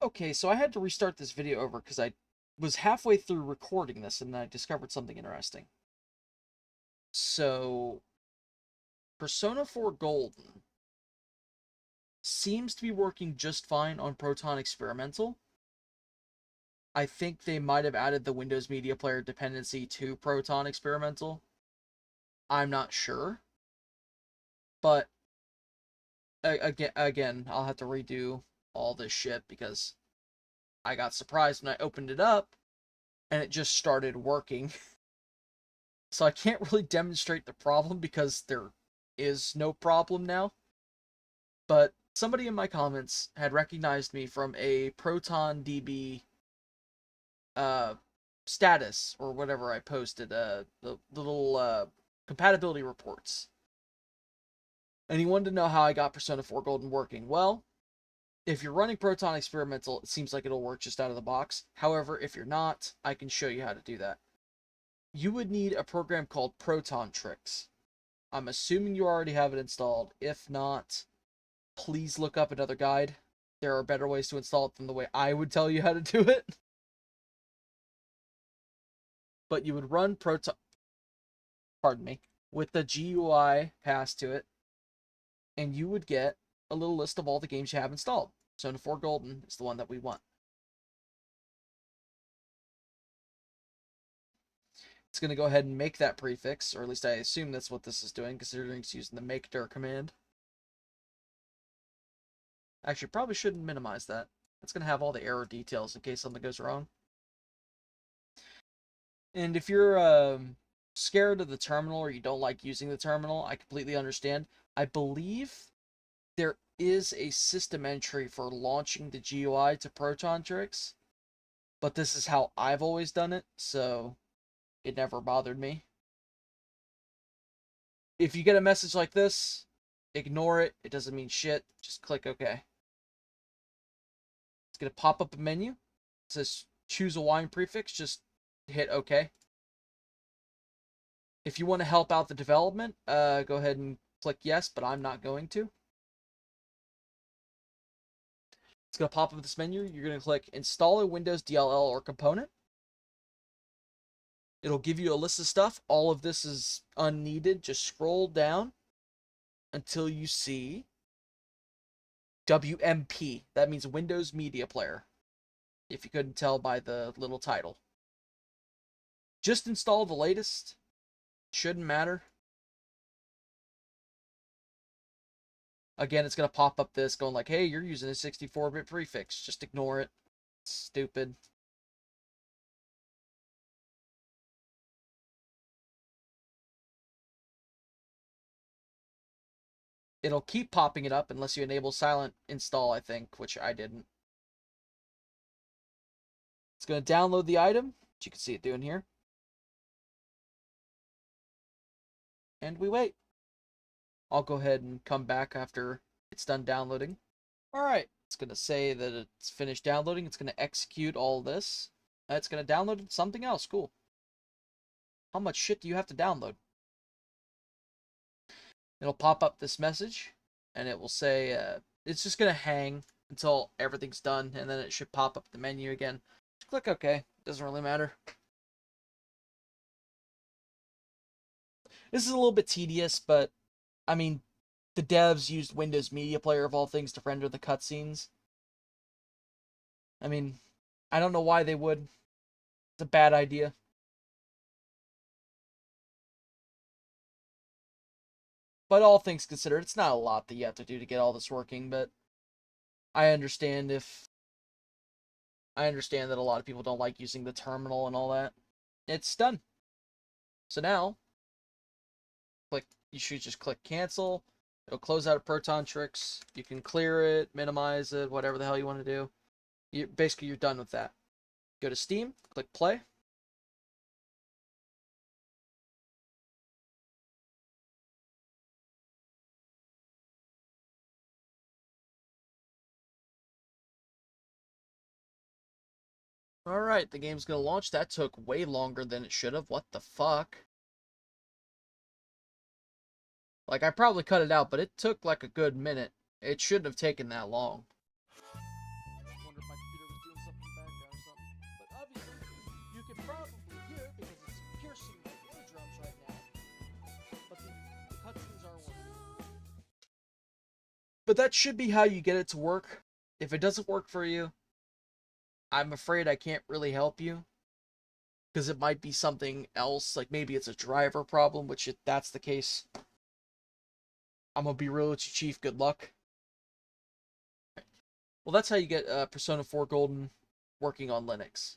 Okay, so I had to restart this video over because I was halfway through recording this and I discovered something interesting. So, Persona 4 Golden seems to be working just fine on Proton Experimental. I think they might have added the Windows Media Player dependency to Proton Experimental. I'm not sure. But, again, I'll have to redo all this shit because I got surprised when I opened it up and it just started working. So I can't really demonstrate the problem because there is no problem now. But somebody in my comments had recognized me from a ProtonDB uh, status or whatever I posted, the little compatibility reports. And he wanted to know how I got Persona 4 Golden working. Well, if you're running Proton Experimental, it seems like it'll work just out of the box. However, if you're not, I can show you how to do that. You would need a program called ProtonTricks. I'm assuming you already have it installed. If not, please look up another guide. There are better ways to install it than the way I would tell you how to do it. But you would run Proton, pardon me, with the GUI passed to it, and you would get a little list of all the games you have installed. Persona 4 Golden is the one that we want. It's going to go ahead and make that prefix, or at least I assume that's what this is doing, considering it's using the make dir command. Actually, probably shouldn't minimize that. It's going to have all the error details in case something goes wrong. And if you're scared of the terminal or you don't like using the terminal, I completely understand. I believe there is a system entry for launching the GUI to ProtonTricks, but this is how I've always done it, so it never bothered me. If you get a message like this, ignore it. It doesn't mean shit. Just click OK. It's going to pop up a menu. It says choose a wine prefix. Just hit OK. If you want to help out the development, go ahead and click yes, but I'm not going to. It's going to pop up this menu. You're going to click install a Windows DLL or component. It'll give you a list of stuff. All of this is unneeded. Just scroll down until you see WMP. That means Windows Media Player, if you couldn't tell by the little title. Just install the latest. Shouldn't matter. Again, it's going to pop up this going like, hey, you're using a 64-bit prefix. Just ignore it. It's stupid. It'll keep popping it up unless you enable silent install, I think, which I didn't. It's going to download the item, which you can see it doing here. And we wait. I'll go ahead and come back after it's done downloading. Alright, it's going to say that it's finished downloading. It's going to execute all this. It's going to download something else. Cool. How much shit do you have to download? It'll pop up this message, and it will say, it's just going to hang until everything's done, and then it should pop up the menu again. Just click OK. Doesn't really matter. This is a little bit tedious, but, I mean, the devs used Windows Media Player, of all things, to render the cutscenes. I mean, I don't know why they would. It's a bad idea. But all things considered, it's not a lot that you have to do to get all this working, but I understand that a lot of people don't like using the terminal and all that. It's done. So now, you should just click cancel. It'll close out of ProtonTricks. You can clear it, minimize it, whatever the hell you want to do. Basically, you're done with that. Go to Steam, click play. Alright, the game's gonna launch. That took way longer than it should have. What the fuck? Like, I probably cut it out, but it took like a good minute. It shouldn't have taken that long. But that should be how you get it to work. If it doesn't work for you, I'm afraid I can't really help you. Because it might be something else, like maybe it's a driver problem, which if that's the case, I'm going to be real with you, Chief. Good luck. Well, that's how you get Persona 4 Golden working on Linux.